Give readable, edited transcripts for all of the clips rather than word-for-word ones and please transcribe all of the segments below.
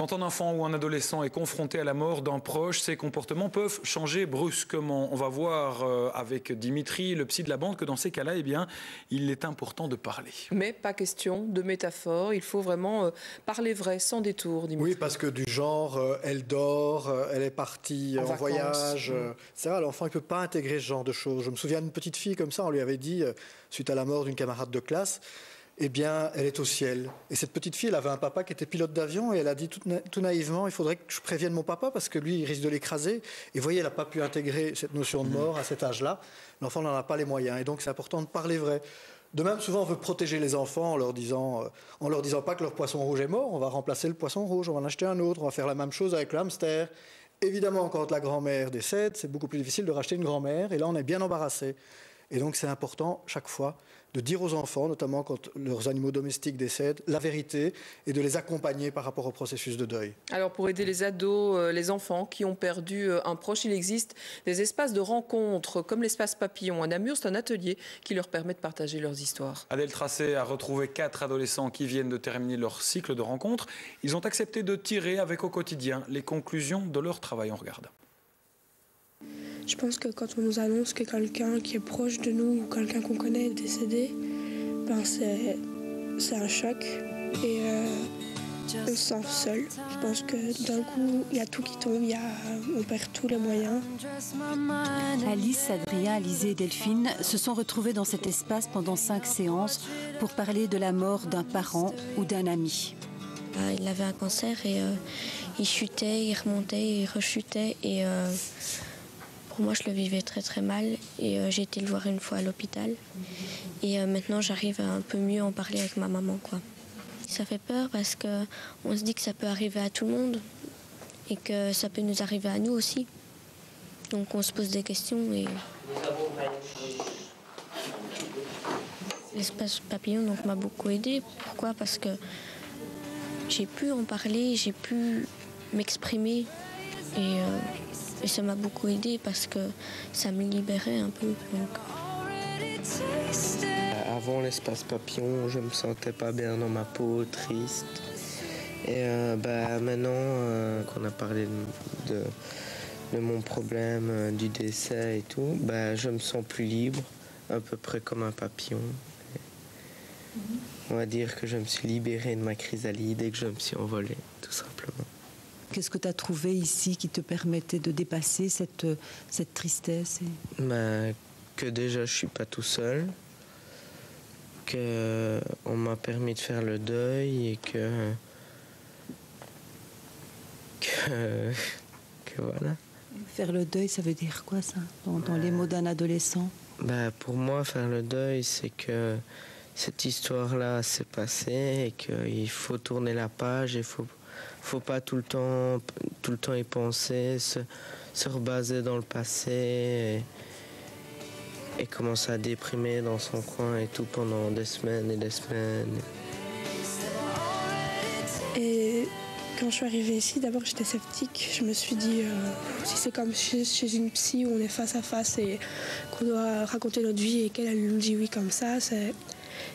Quand un enfant ou un adolescent est confronté à la mort d'un proche, ses comportements peuvent changer brusquement. On va voir avec Dimitri, le psy de la bande, que dans ces cas-là, eh bien, il est important de parler. Mais pas question de métaphore, il faut vraiment parler vrai, sans détour, Dimitri. Oui, parce que du genre, elle dort, elle est partie en voyage, etc. L'enfant ne peut pas intégrer ce genre de choses. Je me souviens d'une petite fille comme ça, on lui avait dit, suite à la mort d'une camarade de classe, eh bien, elle est au ciel. Et cette petite fille, elle avait un papa qui était pilote d'avion et elle a dit tout naïvement, il faudrait que je prévienne mon papa parce que lui, il risque de l'écraser. Et vous voyez, elle n'a pas pu intégrer cette notion de mort à cet âge-là. L'enfant n'en a pas les moyens. Et donc, c'est important de parler vrai. De même, souvent, on veut protéger les enfants en leur disant pas que leur poisson rouge est mort. On va remplacer le poisson rouge, on va en acheter un autre. On va faire la même chose avec le hamster. Évidemment, quand la grand-mère décède, c'est beaucoup plus difficile de racheter une grand-mère. Et là, on est bien embarrassé. Et donc, c'est important, chaque fois, de dire aux enfants, notamment quand leurs animaux domestiques décèdent, la vérité et de les accompagner par rapport au processus de deuil. Alors, pour aider les ados, les enfants qui ont perdu un proche, il existe des espaces de rencontre, comme l'espace Papillon à Namur. C'est un atelier qui leur permet de partager leurs histoires. Adèle Tracé a retrouvé 4 adolescents qui viennent de terminer leur cycle de rencontres. Ils ont accepté de tirer avec au quotidien les conclusions de leur travail. On regarde. Je pense que quand on nous annonce que quelqu'un qui est proche de nous ou quelqu'un qu'on connaît est décédé, ben c'est un choc et on se sent seul. Je pense que d'un coup, il y a tout qui tombe, on perd tous les moyens. Alice, Adrien, Alizé et Delphine se sont retrouvés dans cet espace pendant 5 séances pour parler de la mort d'un parent ou d'un ami. Il avait un cancer et il chutait, il remontait, il rechutait et... Pour moi, je le vivais très très mal et j'ai été le voir une fois à l'hôpital. Et maintenant, j'arrive à un peu mieux en parler avec ma maman, quoi. Ça fait peur parce qu'on se dit que ça peut arriver à tout le monde et que ça peut nous arriver à nous aussi. Donc on se pose des questions et... L'espace Papillon m'a beaucoup aidée. Pourquoi? Parce que j'ai pu en parler, j'ai pu m'exprimer et ça m'a beaucoup aidée parce que ça me libérait un peu. Avant l'espace Papillon, je me sentais pas bien dans ma peau, triste. Et maintenant qu'on a parlé de mon problème, du décès et tout, je me sens plus libre, à peu près comme un papillon. On va dire que je me suis libéré de ma chrysalide et que je me suis envolé, tout simplement. Qu'est-ce que tu as trouvé ici qui te permettait de dépasser cette tristesse Que déjà je suis pas tout seul, qu'on m'a permis de faire le deuil et que voilà. Faire le deuil, ça veut dire quoi ça, dans les mots d'un adolescent? Pour moi, faire le deuil, c'est que cette histoire-là s'est passée et qu'il faut tourner la page et faut pas tout le temps y penser, se rebaser dans le passé et commencer à déprimer dans son coin et tout pendant des semaines et des semaines. Et quand je suis arrivée ici, d'abord j'étais sceptique. Je me suis dit, si c'est comme chez une psy où on est face à face et qu'on doit raconter notre vie et qu'elle nous dit oui comme ça,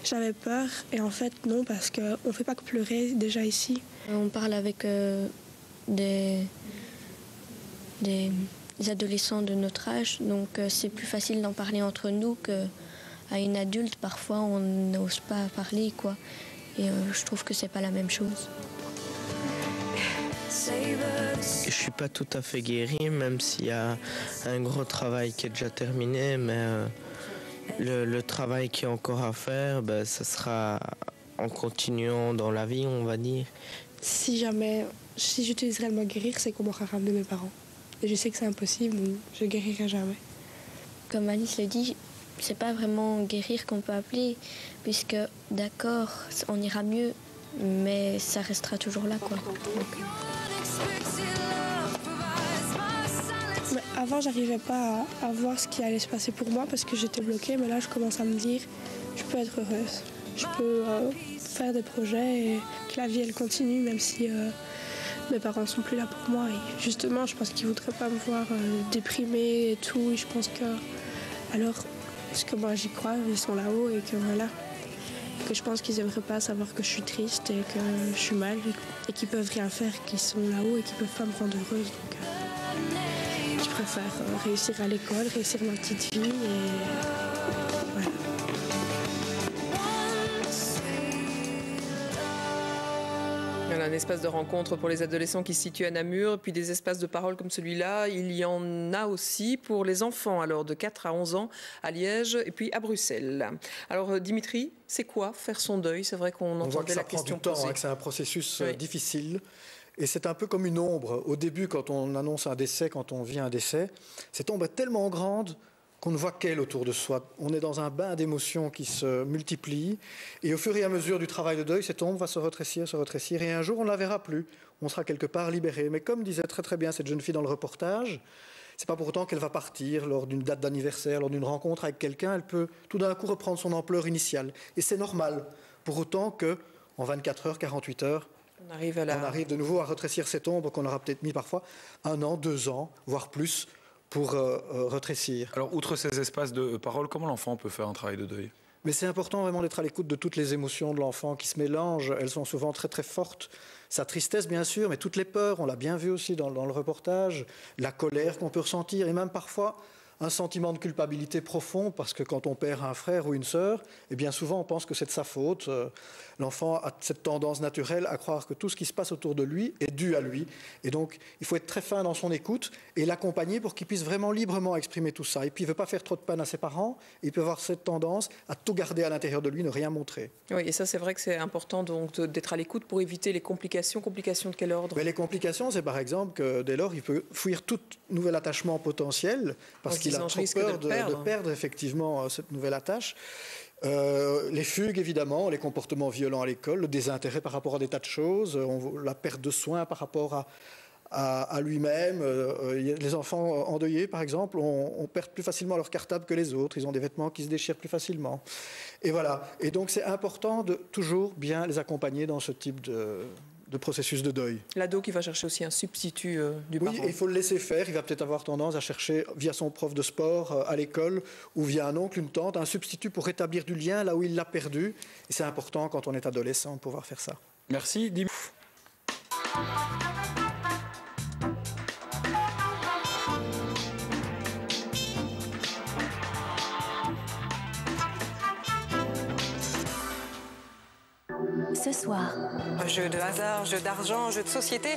j'avais peur. Et en fait non, parce qu'on ne fait pas que pleurer déjà ici. On parle avec des adolescents de notre âge, donc c'est plus facile d'en parler entre nous qu'à une adulte. Parfois, on n'ose pas parler, quoi. Et je trouve que c'est pas la même chose. Je suis pas tout à fait guéri, même s'il y a un gros travail qui est déjà terminé, mais le travail qui est encore à faire, ça sera en continuant dans la vie, on va dire. Si j'utiliserais le mot guérir, c'est qu'on m'aura ramené mes parents. Et je sais que c'est impossible, je guérirai jamais. Comme Alice le dit, c'est pas vraiment guérir qu'on peut appeler, puisque d'accord, on ira mieux, mais ça restera toujours là, quoi. Mais avant, j'arrivais pas à voir ce qui allait se passer pour moi parce que j'étais bloquée, mais là, je commence à me dire, je peux être heureuse. Je peux faire des projets et que la vie, elle continue, même si mes parents sont plus là pour moi. Et justement, je pense qu'ils voudraient pas me voir déprimée et tout. Et je pense que, alors, parce que moi, j'y crois, ils sont là-haut et que voilà, Et je pense qu'ils n'aimeraient pas savoir que je suis triste et que je suis mal et qu'ils peuvent rien faire, qu'ils sont là-haut et qu'ils peuvent pas me rendre heureuse. Donc, je préfère réussir à l'école, réussir ma petite vie et voilà. Voilà, un espace de rencontre pour les adolescents qui se situe à Namur, puis des espaces de parole comme celui-là. Il y en a aussi pour les enfants, alors de 4 à 11 ans à Liège et puis à Bruxelles. Alors Dimitri, c'est quoi faire son deuil? C'est vrai qu'on entendait la question posée. On voit que ça prend du temps, que c'est un processus difficile. Et c'est un peu comme une ombre. Au début, quand on annonce un décès, quand on vit un décès, cette ombre est tellement grande qu'on ne voit qu'elle autour de soi. On est dans un bain d'émotions qui se multiplient. Et au fur et à mesure du travail de deuil, cette ombre va se rétrécir. Et un jour, on ne la verra plus. On sera quelque part libéré. Mais comme disait très très bien cette jeune fille dans le reportage, c'est pas pour autant qu'elle va partir lors d'une date d'anniversaire, lors d'une rencontre avec quelqu'un. Elle peut tout d'un coup reprendre son ampleur initiale. Et c'est normal. Pour autant qu'en 24 heures, 48 heures, on arrive de nouveau à rétrécir cette ombre qu'on aura peut-être mis parfois 1 an, 2 ans, voire plus, pour rétrécir. Alors, outre ces espaces de parole, comment l'enfant peut faire un travail de deuil? Mais c'est important vraiment d'être à l'écoute de toutes les émotions de l'enfant qui se mélangent. Elles sont souvent très très fortes. Sa tristesse, bien sûr, mais toutes les peurs, on l'a bien vu aussi dans le reportage, la colère qu'on peut ressentir, et même parfois un sentiment de culpabilité profond, parce que quand on perd un frère ou une sœur, et bien souvent on pense que c'est de sa faute. L'enfant a cette tendance naturelle à croire que tout ce qui se passe autour de lui est dû à lui. Et donc il faut être très fin dans son écoute et l'accompagner pour qu'il puisse vraiment librement exprimer tout ça. Et puis il ne veut pas faire trop de peine à ses parents, il peut avoir cette tendance à tout garder à l'intérieur de lui, ne rien montrer. Oui, et ça c'est vrai que c'est important donc d'être à l'écoute pour éviter les complications. Complications de quel ordre? Mais les complications, c'est par exemple que dès lors il peut fuir tout nouvel attachement potentiel, parce qu'il a trop peur de perdre effectivement cette nouvelle attache. Les fugues, évidemment, les comportements violents à l'école, le désintérêt par rapport à des tas de choses, la perte de soins par rapport à lui-même. Les enfants endeuillés, par exemple, on perd plus facilement leur cartable que les autres. Ils ont des vêtements qui se déchirent plus facilement. Et voilà. Et donc, c'est important de toujours bien les accompagner dans ce type de processus de deuil. L'ado qui va chercher aussi un substitut du parent. Oui, il faut le laisser faire. Il va peut-être avoir tendance à chercher via son prof de sport à l'école ou via un oncle, une tante, un substitut pour rétablir du lien là où il l'a perdu. Et c'est important quand on est adolescent de pouvoir faire ça. Merci. Ce soir. Jeu de hasard, jeu d'argent, jeu de société.